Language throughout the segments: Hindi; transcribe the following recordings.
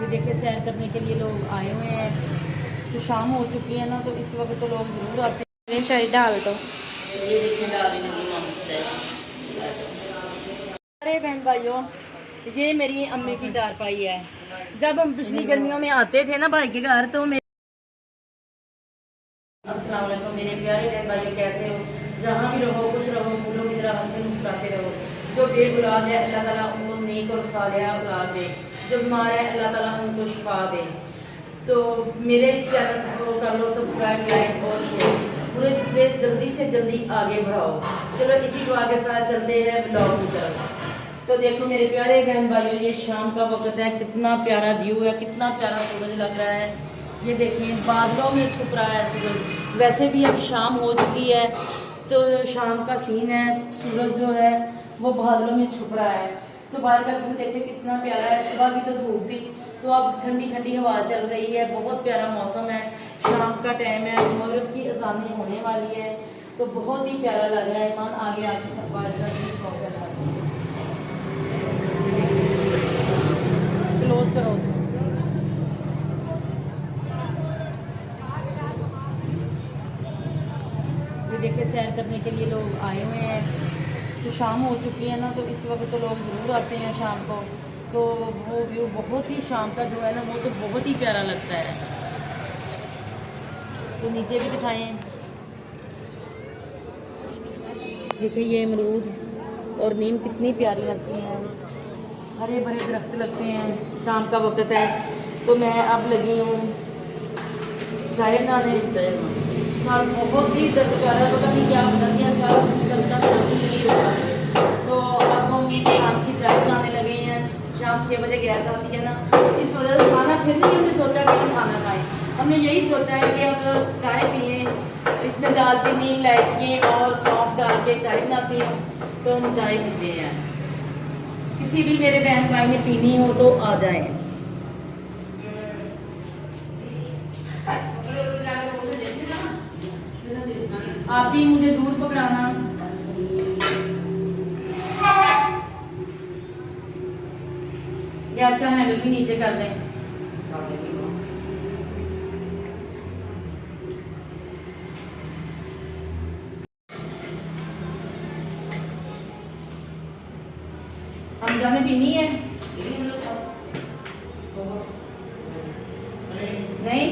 ये देखिए सैर करने के लिए लोग आए हुए हैं। तो शाम हो चुकी है ना, तो इस वक्त तो लोग ज़रूर आते हैं। चाय डाल दो। ये देखिए डालने लगी मम्मी चाय। अरे बहन भाइयों, ये मेरी अम्मी की चारपाई है। जब हम पिछली गर्मियों में आते थे ना भाई के घर, तो अस्सलाम वालेकुम मेरे प्यारे बहन भाइयों, कैसे हो? जहाँ भी रहो खुश रहो, फूलों की तरह हंसते मुस्कुराते रहो। जो बेगुलाद है अल्लाह ताला उनको नेक और सालिहा औलाद दे। जो बीमार है अल्लाह ताला उनको शिफा दे। तो मेरे इस चैनल को कर लो सब्सक्राइब, लाइक और शेयर। पूरे जल्दी से जल्दी आगे बढ़ाओ। चलो इसी को आगे साथ चलते हैं ब्लॉग की तरफ। तो देखो मेरे प्यारे बहन भाइयों, ये शाम का वक्त है, कितना प्यारा व्यू है, कितना प्यारा सूरज लग रहा है। ये देखिए बादलों में छुप रहा है सूरज। वैसे भी अब शाम हो चुकी है, तो शाम का सीन है, सूरज जो है वो बादलों में छुप रहा है। तो बाहर का व्यू देखिए कितना प्यारा है। सुबह की तो धूप थी, तो अब ठंडी ठंडी हवा चल रही है, बहुत प्यारा मौसम है। शाम का टाइम है, मगरिब की अज़ानें होने वाली है, तो बहुत ही प्यारा लग रहा है। ईमान आगे आगे बारिश का क्लोज करो उसे। ये देखिए सैर करने के लिए लोग आए हुए हैं। तो शाम हो चुकी है ना, तो इस वक्त तो लोग ज़रूर आते हैं शाम को। तो वो व्यू बहुत ही शाम का जो है ना, वो तो बहुत ही प्यारा लगता है। तो नीचे भी दिखाएं। देखिए ये अमरूद और नीम कितनी प्यारी लगती हैं, हरे भरे दरख्त लगते हैं। शाम का वक्त है, तो मैं अब लगी हूँ जाहिर नाने। सर बहुत ही दर्द कर रहा है, पता नहीं क्या बता दिया, सर का दर्द ही नहीं होगा। तो अब हम शाम की चाय बनाने लगे हैं। शाम 6 बजे गैस आती है ना, इस वजह से खाना फिर नहीं हमने सोचा कि हम खाना खाएं। हमने यही सोचा है कि हम चाय पिए। इसमें दालचीनी, इलायची और सौंफ डाल के चाय बनाती हूँ, तो हम चाय पीते हैं। किसी भी मेरे बहन भाई ने पीनी हो तो आ जाए। आप भी मुझे दूध पकड़ाना। गैस का हैंडल भी नीचे कर दें। हमजा में पीनी है? नहीं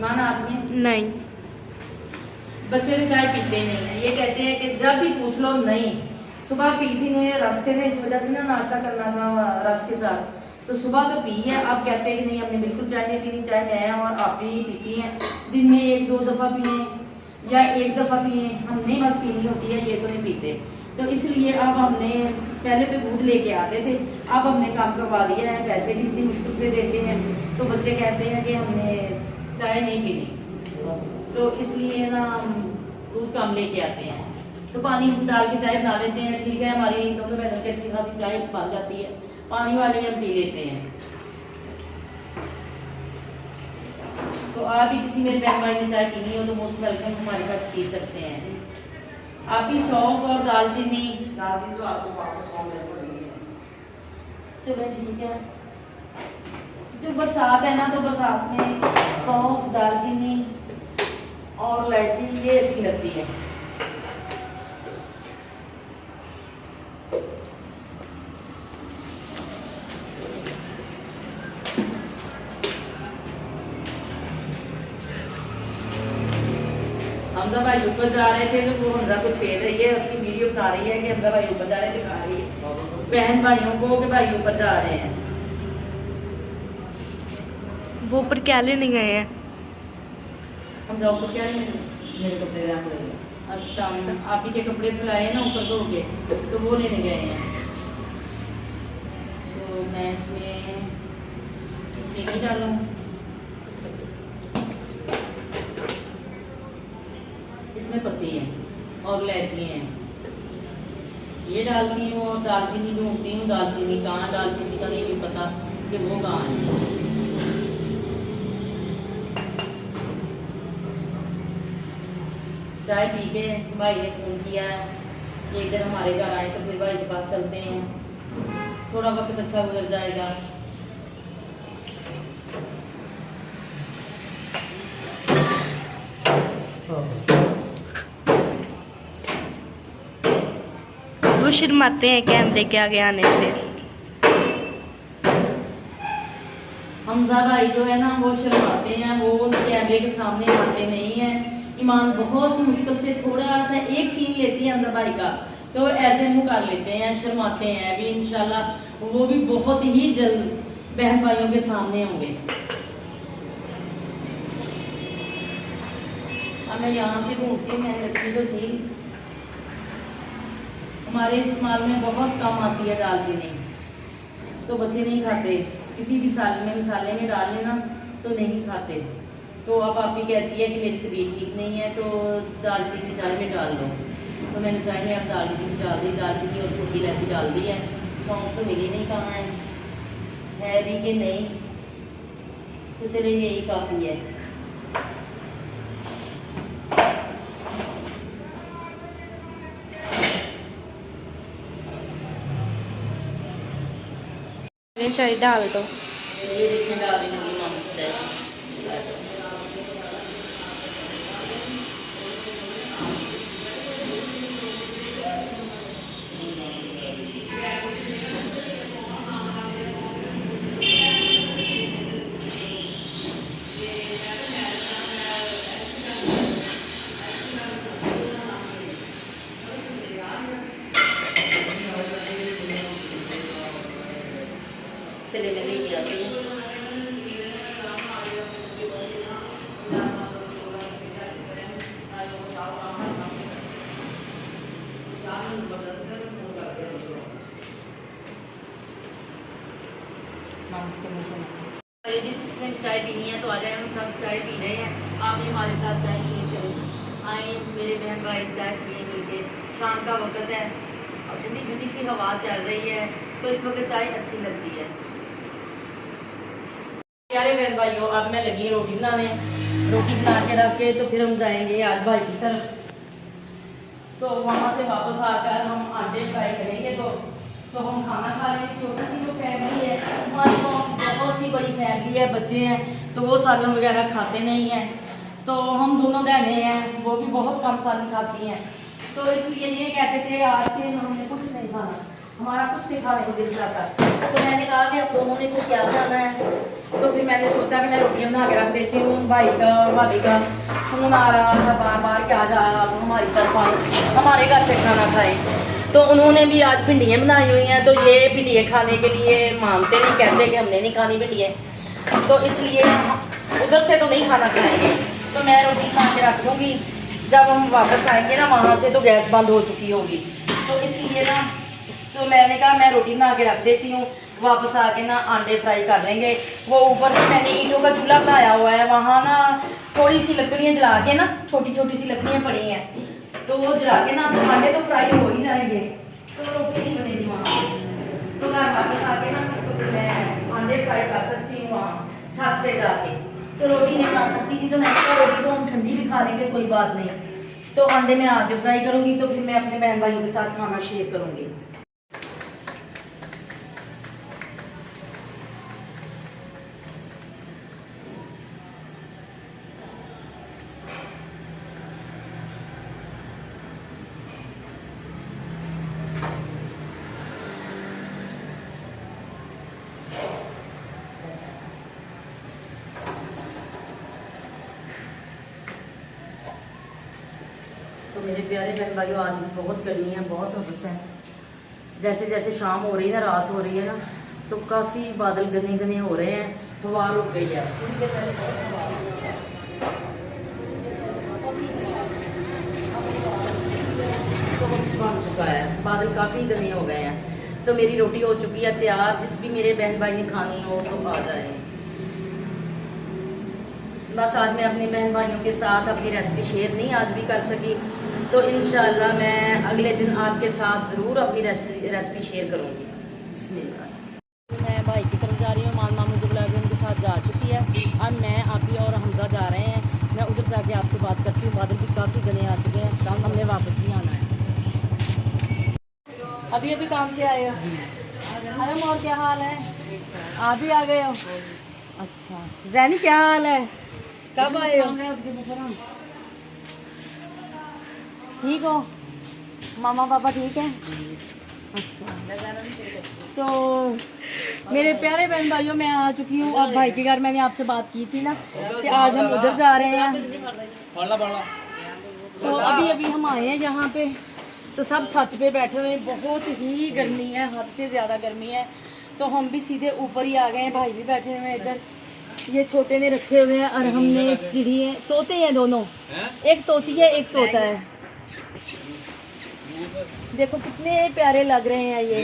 माना आपने? नहीं। बच्चे तो चाय पीते ही नहीं है। ये कहते हैं कि जब भी पूछ लो नहीं। सुबह पी थी ने रस थे ना, इस वजह से ना नाश्ता करना था रस के साथ, तो सुबह तो पी है। अब कहते हैं कि नहीं हमने बिल्कुल चाय नहीं पीनी। चाय मैं और आप ही पीती हैं, दिन में 1-2 दफ़ा पिए या 1 दफ़ा पिए, हमने बस पीनी होती है, ये तो नहीं पीते। तो इसलिए अब हमने पहले तो दूध लेके आते थे, अब हमने काम करवा दिया है। पैसे भी इतनी मुश्किल से देते हैं, तो बच्चे कहते हैं कि हमने चाय नहीं पीनी, तो इसलिए ना हम दूध कम लेके आते हैं। तो पानी डाल के चाय बना लेते हैं, ठीक है। हमारी दोनों बहनों की अच्छी खासी चाय बन जाती है, पानी वाली हम पी लेते हैं। तो आप भी किसी मेरे बहन भाई ने चाय पीनी हो तो मोस्ट वेलकम, हमारे साथ पी सकते हैं। आप भी सौंफ और दालचीनी दादी तो आपको वापस 100 मेरे को दी है। चलो ठीक है। जो बरसात है ना, तो बरसात में सौंफ, दालचीनी और इलायची ये अच्छी लगती है। हमजा भाई ऊपर जा रहे थे, तो वो हमजा को छेड़ रही है, उसकी वीडियो बना रही है कि हमजा भाई ऊपर जा रहे हैं, दिखा रही है बहन भाइयों को कि भाई ऊपर जा रहे हैं। वो ऊपर क्या लेने गए हैं? हमजा ऊपर क्या नहीं, मेरे कपड़े रख रहे हैं। अच्छा, आप ही के कपड़े फैलाए ना ऊपर धो के, तो वो लेने गए हैं। तो मैं इसमें चीनी डालूं, इसमें पत्ती है और इलायची है, ये डालती हूँ। और दालचीनी ढूंढती हूँ, दालचीनी कहाँ, दालचीनी का नहीं भी पता कि वो कहाँ है। चाय पी के भाई ने फ़ोन किया है कि एक दिन हमारे घर आए, तो फिर भाई के पास चलते हैं, थोड़ा वक्त अच्छा गुजर जाएगा। वो शर्माते हैं कैमरे के आगे आने से। हमजा भाई जो है ना वो शर्माते हैं, वो कैमरे के सामने आते नहीं हैं। ईमान बहुत मुश्किल से थोड़ा सा एक सीन लेती है हमजा भाई का तो ऐसे मुँह कर लेते हैं, शर्माते हैं। अभी इंशाल्लाह वो भी बहुत ही जल्द बहन भाइयों के सामने होंगे। अब मैं यहाँ से ढूंढती, मैंने रखी तो थी। हमारे इस्तेमाल में बहुत कम आती है दालचीनी, तो बच्चे नहीं खाते। किसी भी मसाले में डाल लेना तो नहीं खाते। तो अब आप ही कहती है कि मेरी तबीयत ठीक नहीं है तो दालचीनी चाय में डाल दो, तो मैंने चाय में अब दालचीनी डाल दी, दालचीनी और छोटी इलायची डाल दी है। सौंफ तो मिली नहीं, कहाँ है भी कि नहीं, तो चलिए यही काफ़ी है। चाय डाल दो। ये देखिए डालने लगी मामा चाय। चले मैं लेके आती हूँ। जिसने चाय पीनी है तो आ जाए, हम सब चाय पी रहे हैं। आप भी हमारे साथ चाय शेयर करें, आए मेरे बहन भाई चाय पिए मिलके। शाम का वक्त है और ठंडी ठंडी सी हवा चल रही है, तो इस वक्त चाय अच्छी लगती है। प्यारे बहन भाइयों, अब मैं लगी रोटी बनाने। रोटी बना के रख के तो फिर हम जाएंगे आज भाई की तरफ। तो वहाँ से वापस आकर हम अंडे फ्राई करेंगे। तो हम खाना खा लेंगे। छोटी सी जो फैमिली है हमारी, तो बहुत सी बड़ी फैमिली है, बच्चे हैं तो वो सालन वगैरह खाते नहीं हैं। तो हम दोनों बहनें हैं, वो भी बहुत कम सालन खाती हैं। तो इसलिए ये कहते थे आज के हमने कुछ नहीं खाना, हमारा कुछ नहीं खाने को दिल चाहता। तो मैंने कहा कि अब दोनों ने कुछ क्या खाना है। तो फिर मैंने सोचा कि मैं रोटियां बना के रख देती हूँ। भाई का और भाभी का फोन आ रहा था बार बार कि आ जा हमारी तरफ आए, हमारे घर से खाना खाएं। तो उन्होंने भी आज भिंडियाँ बनाई हुई हैं, तो ये भिंडियाँ खाने के लिए मानते नहीं, कहते कि हमने नहीं खानी भिंडियाँ। तो इसलिए उधर से तो नहीं खाना खाएंगे। तो मैं रोटी बना के रख दूँगी, जब हम वापस आएंगे ना वहाँ से तो गैस बंद हो चुकी होगी। तो इसलिए ना तो मैंने कहा मैं रोटी बना के रख देती हूँ, वापस आके ना अंडे फ्राई कर लेंगे। वो ऊपर से मैंने ईंटों का चूल्हा बनाया हुआ है, वहाँ ना थोड़ी सी लकड़ियाँ जला के ना, छोटी छोटी सी लकड़ियाँ पड़ी हैं, तो वो जला के ना तो अंडे तो फ्राई हो ही जाएंगे, तो रोटी नहीं बनेगी वहाँ। तो घर वापस आके ना तो मैं अंडे फ्राई कर सकती हूँ वहाँ छत पे जाके। तो रोटी नहीं बना सकती थी, तो मैंने कहा रोटी तो हम ठंडी भी खा लेंगे, कोई बात नहीं। तो अंडे में आगे फ्राई करूँगी, तो फिर मैं अपने बहन भाइयों के साथ खाना शेयर करूँगी। तो मेरे प्यारे बहन भाइयों, आज भी बहुत गर्मी है, बहुत उमस है। जैसे जैसे शाम हो रही है, रात हो रही है ना, तो काफ़ी बादल घने घने हो रहे हैं, हवा रुक गई है। तो बन चुका है, बादल काफ़ी घने हो गए हैं। तो मेरी रोटी हो चुकी है तैयार। जिस भी मेरे बहन भाई ने खानी हो तो आ जाए। बस आज मैं अपने बहन भाइयों के साथ अपनी रेसिपी शेयर नहीं आज भी कर सकी, तो इंशाल्लाह मैं अगले दिन आपके साथ ज़रूर अपनी रेसिपी शेयर करूँगी। मैं भाई की तरफ जा रही हूँ, मामू जो बुला के उनके साथ जा चुकी है। अब मैं आप ही और हमजा जा रहे हैं। मैं उधर जाके आपसे बात करती हूँ। बादल भी काफ़ी घने आ चुके हैं, काम हमने वापस भी आना है। अभी अभी काम से आए हो? अरे और क्या हाल है? आप भी आ गए हो? अच्छा, जैनी क्या हाल है? कब आए हो? ठीक हो? मामा पापा ठीक है? अच्छा। तो मेरे प्यारे बहन भाइयों, मैं आ चुकी हूँ अब भाई के घर। मैंने आपसे बात की थी ना कि आज हम उधर जा रहे हैं। तो अभी अभी हम आए हैं यहाँ पे, तो सब छत पे बैठे हुए हैं। बहुत ही गर्मी है, हद से ज़्यादा गर्मी है। तो हम भी सीधे ऊपर ही आ गए हैं। भाई भी बैठे हुए हैं इधर। ये छोटे ने रखे हुए हैं और हमने चिड़ी है, तोते हैं दोनों, एक तोती है एक तोता है। देखो कितने प्यारे लग रहे हैं ये।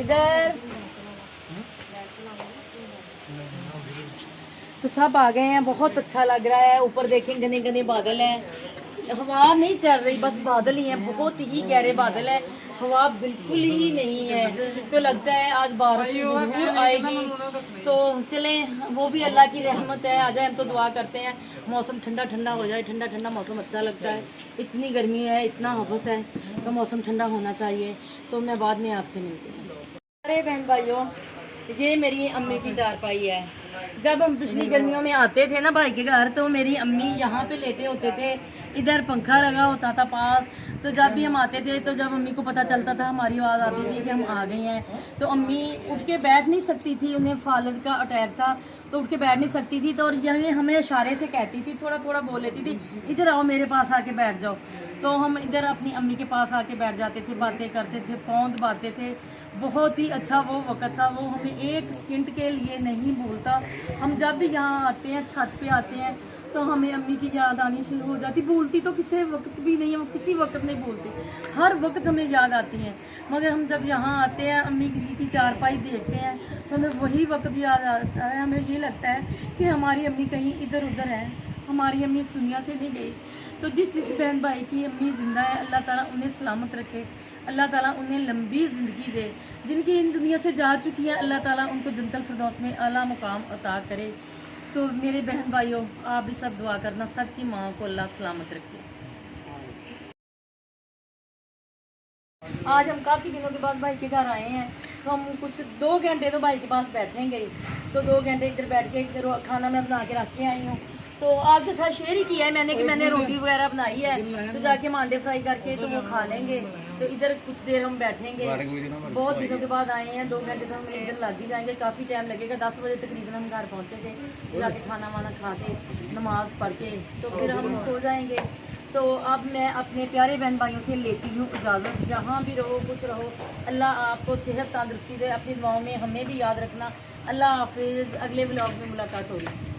इधर तो सब आ गए हैं, बहुत अच्छा लग रहा है। ऊपर देखें घने घने बादल हैं, हवा नहीं चल रही, बस बादल ही हैं, बहुत ही गहरे बादल है, हवा बिल्कुल ही नहीं है। तो लगता है आज बारिश जरूर आएगी। तो चलें, वो भी अल्लाह की रहमत है। आ जाए, हम तो दुआ करते हैं मौसम ठंडा ठंडा हो जाए। ठंडा ठंडा मौसम अच्छा लगता है। इतनी गर्मी है, इतना हवस है, तो मौसम ठंडा होना चाहिए। तो मैं बाद में आपसे मिलती हूँ। अरे बहन भाइयों, ये मेरी अम्मी की चारपाई है। जब हम पिछली गर्मियों में आते थे ना भाई के घर, तो मेरी अम्मी यहाँ पे लेटे होते थे, इधर पंखा लगा होता था पास। तो जब भी हम आते थे, तो जब अम्मी को पता चलता था, हमारी आवाज़ आती थी कि हम आ गए हैं, तो अम्मी उठ के बैठ नहीं सकती थी। उन्हें फालज का अटैक था, तो उठ के बैठ नहीं सकती थी। तो और यह हमें इशारे से कहती थी, थोड़ा थोड़ा बोल लेती थी, इधर आओ मेरे पास आके बैठ जाओ। तो हम इधर अपनी अम्मी के पास आके बैठ जाते थे, बातें करते थे, पौंध बाते थे। बहुत ही अच्छा वो वक्त था, वो हमें एक सेकंड के लिए नहीं भूलता। हम जब भी यहाँ आते हैं, छत पे आते हैं, तो हमें अम्मी की याद आनी शुरू हो जाती। भूलती तो किसी वक्त भी नहीं है, वो किसी वक्त नहीं भूलती, हर वक्त हमें याद आती हैं। मगर हम जब यहाँ आते हैं, अम्मी की चारपाई देखते हैं, तो हमें वही वक्त याद आता है। हमें ये लगता है कि हमारी अम्मी कहीं इधर उधर है, हमारी अम्मी इस दुनिया से नहीं गई। तो जिस बहन भाई की अम्मी ज़िंदा है, अल्लाह ताला उन्हें सलामत रखे, अल्लाह ताला उन्हें लंबी ज़िंदगी दे। जिनकी इन दुनिया से जा चुकी है, अल्लाह ताला उनको जन्नतुल फिरदौस में आला मुकाम अता करे। तो मेरे बहन भाइयों, आप भी सब दुआ करना, सब की माँ को अल्लाह सलामत रखे। आज हम काफ़ी दिनों के बाद भाई के घर आए हैं, तो हम कुछ 2 घंटे तो भाई के पास बैठेंगे। तो 2 घंटे इधर बैठ के इधर खाना मैं बना के रख के आई हूँ। तो आपके साथ शेयर ही किया है मैंने कि मैंने रोटी वगैरह बनाई है, तो जाके मांडे फ्राई करके तो वो खा लेंगे। तो इधर कुछ देर हम बैठेंगे। बहुत दिनों के बाद आए हैं, 2 घंटे तो हमें इधर लग ही जाएंगे, काफ़ी टाइम लगेगा। 10 बजे तकरीबन हम घर पहुँचे थे, जाके खाना वाना खा के नमाज पढ़ के तो फिर हम सो जाएंगे। तो अब मैं अपने प्यारे बहन भाइयों से लेती हूँ इजाज़त। जहाँ भी रहो, कुछ रहो, अल्लाह आपको सेहत तंदुरुस्ती दे। अपनी दुआओं में हमें भी याद रखना। अल्लाह हाफिज़। अगले व्लॉग में मुलाकात होगी।